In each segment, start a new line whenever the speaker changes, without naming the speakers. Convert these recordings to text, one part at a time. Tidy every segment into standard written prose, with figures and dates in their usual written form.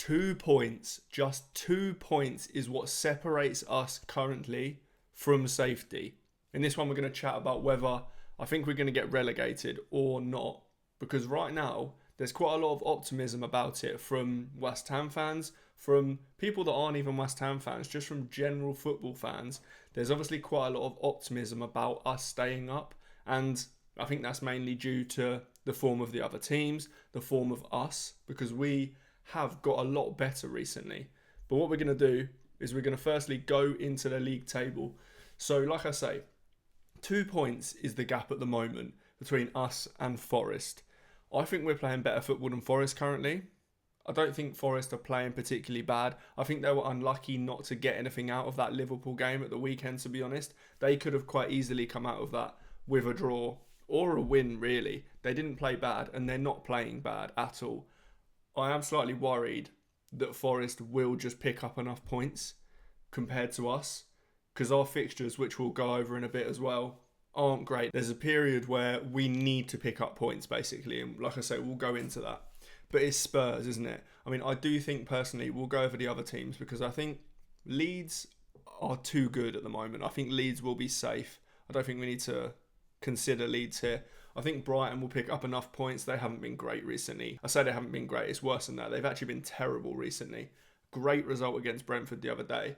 2 points, just 2 points is what separates us currently from safety. In this one, we're going to chat about whether I think we're going to get relegated or not. Because right now, there's quite a lot of optimism about it from West Ham fans, from people that aren't even West Ham fans, just from general football fans. There's obviously quite a lot of optimism about us staying up. And I think that's mainly due to the form of the other teams, the form of us, because we have got a lot better recently. But what we're going to do is we're going to firstly go into the league table. So like I say, 2 points is the gap at the moment between us and Forest. I think we're playing better football than Forest currently. I don't think Forest are playing particularly bad. I think they were unlucky not to get anything out of that Liverpool game at the weekend, to be honest. They could have quite easily come out of that with a draw or a win, really. They didn't play bad, and they're not playing bad at all. I am slightly worried that Forest will just pick up enough points compared to us, because our fixtures, which we'll go over in a bit as well, aren't great. There's a period where we need to pick up points, basically, and like I say, we'll go into that. But it's Spurs, isn't it? I mean, I do think personally we'll go over the other teams because I think Leeds are too good at the moment. I think Leeds will be safe. I don't think we need to consider Leeds here. I think Brighton will pick up enough points. They haven't been great recently. I say they haven't been great. It's worse than that. They've actually been terrible recently. Great result against Brentford the other day,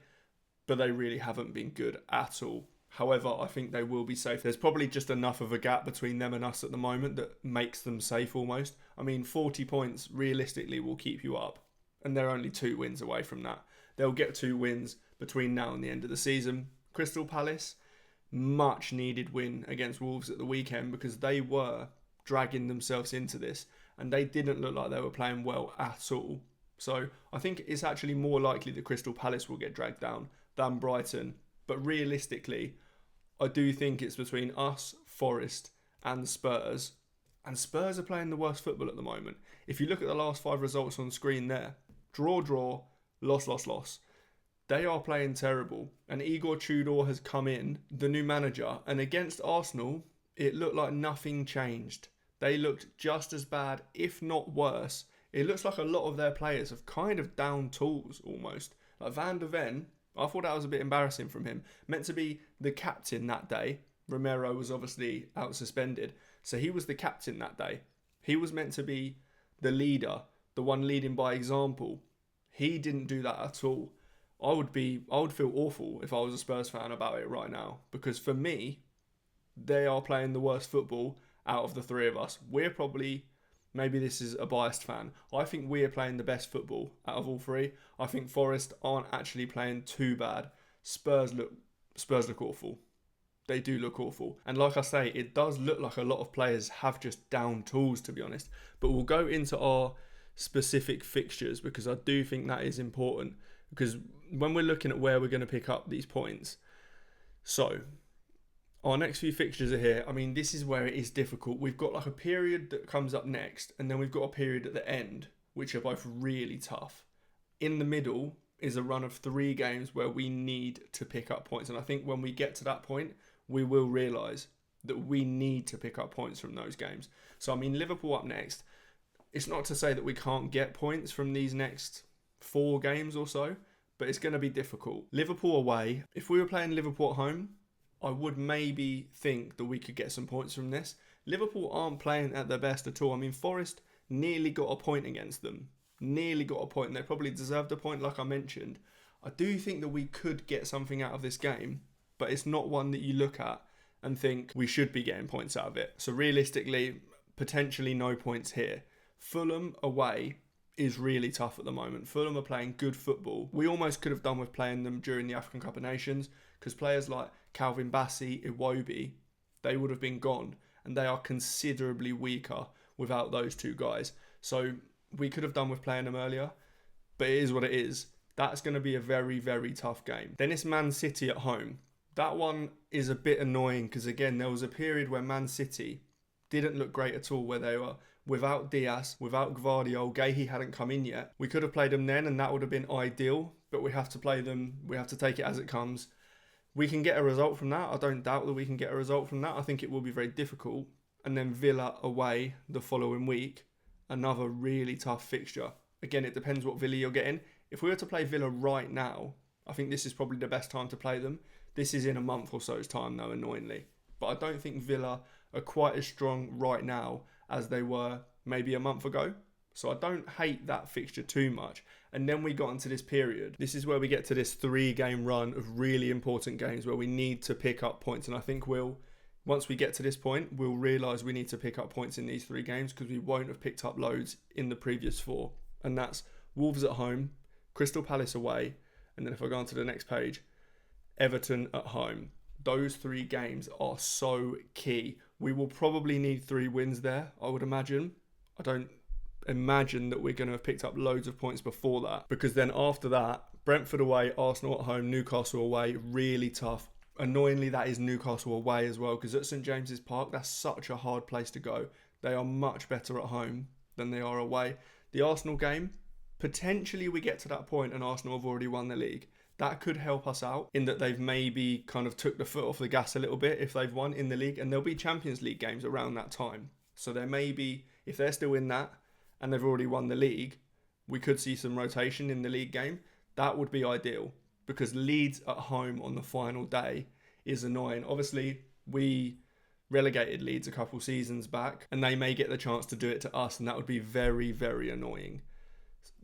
but they really haven't been good at all. However, I think they will be safe. There's probably just enough of a gap between them and us at the moment that makes them safe almost. I mean, 40 points realistically will keep you up, and they're only 2 wins away from that. They'll get 2 wins between now and the end of the season. Crystal Palace, much needed win against Wolves at the weekend because they were dragging themselves into this and they didn't look like they were playing well at all. So I think it's actually more likely that Crystal Palace will get dragged down than Brighton. But realistically, I do think it's between us, Forest and Spurs. And Spurs are playing the worst football at the moment. If you look at the last 5 results on screen there, draw, loss. They are playing terrible. And Igor Tudor has come in, the new manager. And against Arsenal, it looked like nothing changed. They looked just as bad, if not worse. It looks like a lot of their players have kind of down tools almost. Like Van der Ven, I thought that was a bit embarrassing from him. Meant to be the captain that day. Romero was obviously out suspended. So he was the captain that day. He was meant to be the leader, the one leading by example. He didn't do that at all. I would feel awful if I was a Spurs fan about it right now. Because for me, they are playing the worst football out of the 3 of us. We're probably, maybe this is a biased fan, I think we are playing the best football out of all 3. I think Forest aren't actually playing too bad. Spurs look awful. They do look awful. And like I say, it does look like a lot of players have just down tools, to be honest. But we'll go into our specific fixtures because I do think that is important. Because when we're looking at where we're going to pick up these points, so our next few fixtures are here. I mean, this is where it is difficult. We've got like a period that comes up next, and then we've got a period at the end, which are both really tough. In the middle is a run of 3 games where we need to pick up points. And I think when we get to that point, we will realise that we need to pick up points from those games. So, I mean, Liverpool up next. It's not to say that we can't get points from these next 4 games or so, but it's going to be difficult. Liverpool away. If we were playing Liverpool at home, I would maybe think that we could get some points from this. Liverpool aren't playing at their best at all. I mean, Forest nearly got a point against them. Nearly got a point, and they probably deserved a point, like I mentioned. I do think that we could get something out of this game, but it's not one that you look at and think we should be getting points out of it. So realistically, potentially no points here. Fulham away is really tough at the moment. Fulham are playing good football. We almost could have done with playing them during the African Cup of Nations because players like Calvin Bassey, Iwobi, they would have been gone, and they are considerably weaker without those 2 guys. So we could have done with playing them earlier, but it is what it is. That's going to be a very, very tough game. Then it's Man City at home. That one is a bit annoying because, again, there was a period where Man City didn't look great at all, where they were without Diaz, without Gvardiol. Guehi hadn't come in yet. We could have played them then, and that would have been ideal, but we have to play them. We have to take it as it comes. We can get a result from that. I don't doubt that we can get a result from that. I think it will be very difficult. And then Villa away the following week. Another really tough fixture. again, it depends what Villa you're getting. If we were to play Villa right now, I think this is probably the best time to play them. This is in a month or so's time though, annoyingly. But I don't think Villa are quite as strong right now as they were maybe a month ago. So I don't hate that fixture too much. And then we got into this period. This is where we get to this 3-game run of really important games where we need to pick up points. And I think once we get to this point, we'll realise we need to pick up points in these 3 games because we won't have picked up loads in the previous 4. And that's Wolves at home, Crystal Palace away, and then if I go on to the next page, Everton at home. Those 3 games are so key. We will probably need 3 wins there, I would imagine. I don't imagine that we're going to have picked up loads of points before that, because then after that, Brentford away, Arsenal at home, Newcastle away, really tough. Annoyingly, that is Newcastle away as well, because at St James's Park, that's such a hard place to go. They are much better at home than they are away. The Arsenal game, potentially we get to that point and Arsenal have already won the league. That could help us out in that they've maybe kind of took the foot off the gas a little bit if they've won in the league, and there'll be Champions League games around that time. So there may be, if they're still in that and they've already won the league, we could see some rotation in the league game. That would be ideal, because Leeds at home on the final day is annoying. Obviously, we relegated Leeds a couple seasons back and they may get the chance to do it to us, and that would be very, very annoying.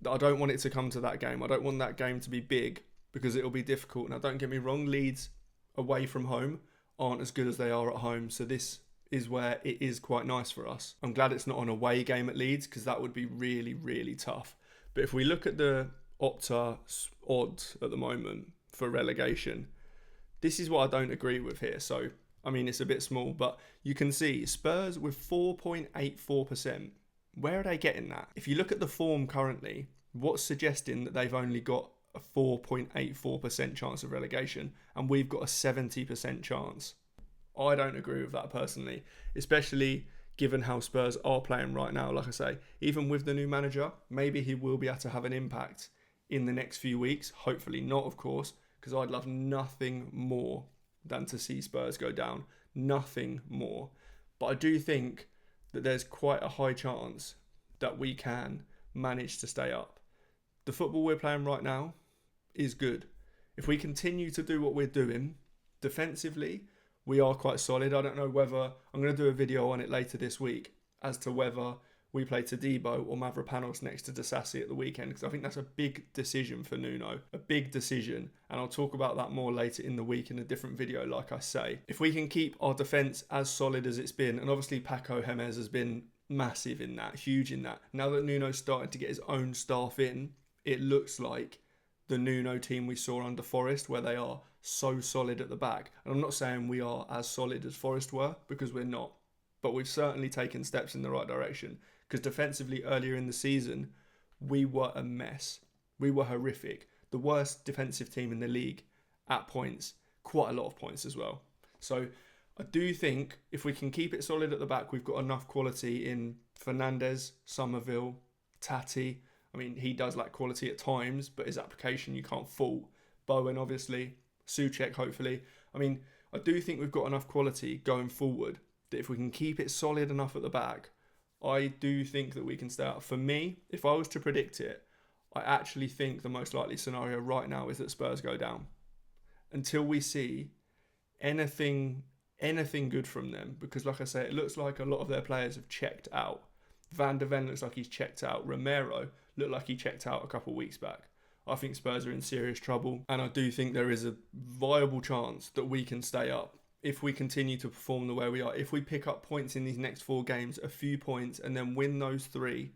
I don't want it to come to that game. I don't want that game to be big because it'll be difficult. Now, don't get me wrong, Leeds away from home aren't as good as they are at home, so this is where it is quite nice for us. I'm glad it's not an away game at Leeds, because that would be really, really tough. But if we look at the Opta odds at the moment for relegation, this is what I don't agree with here. So, I mean, it's a bit small, but you can see Spurs with 4.84%. Where are they getting that? If you look at the form currently, what's suggesting that they've only got a 4.84% chance of relegation and we've got a 70% chance? I don't agree with that personally, especially given how Spurs are playing right now. Like I say, even with the new manager, maybe he will be able to have an impact in the next few weeks. Hopefully not, of course, because I'd love nothing more than to see Spurs go down. Nothing more. But I do think that there's quite a high chance that we can manage to stay up. The football we're playing right now is good. If we continue to do what we're doing defensively, we are quite solid. I don't know whether, I'm going to do a video on it later this week as to whether we play Todibo or Mavropanos next to Disasi at the weekend, because I think that's a big decision for Nuno. A big decision. And I'll talk about that more later in the week in a different video, like I say. If we can keep our defence as solid as it's been, and obviously Paco Gémez has been massive in that, huge in that. Now that Nuno's started to get his own staff in, it looks like the Nuno team we saw under Forest, where they are so solid at the back. And I'm not saying we are as solid as Forest were, because we're not. But we've certainly taken steps in the right direction. Because defensively earlier in the season, we were a mess. We were horrific. The worst defensive team in the league at points. Quite a lot of points as well. So I do think if we can keep it solid at the back, we've got enough quality in Fernandes, Summerville, Taty. I mean, he does lack quality at times, but his application you can't fault. Bowen, obviously. Souček, hopefully. I mean, I do think we've got enough quality going forward that if we can keep it solid enough at the back, I do think that we can stay up. For me, if I was to predict it, I actually think the most likely scenario right now is that Spurs go down. Until we see anything good from them. Because like I say, it looks like a lot of their players have checked out. Van de Ven looks like he's checked out. Romero looked like he checked out a couple of weeks back. I think Spurs are in serious trouble. And I do think there is a viable chance that we can stay up if we continue to perform the way we are. If we pick up points in these next 4 games, a few points, and then win those 3,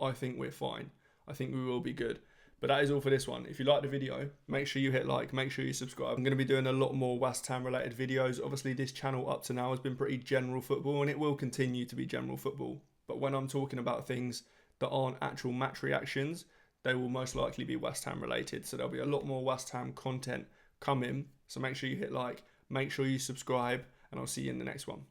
I think we're fine. I think we will be good. But that is all for this one. If you like the video, make sure you hit like, make sure you subscribe. I'm going to be doing a lot more West Ham related videos. Obviously, this channel up to now has been pretty general football, and it will continue to be general football. But when I'm talking about things that aren't actual match reactions, they will most likely be West Ham related. So there'll be a lot more West Ham content coming. So make sure you hit like, make sure you subscribe, and I'll see you in the next one.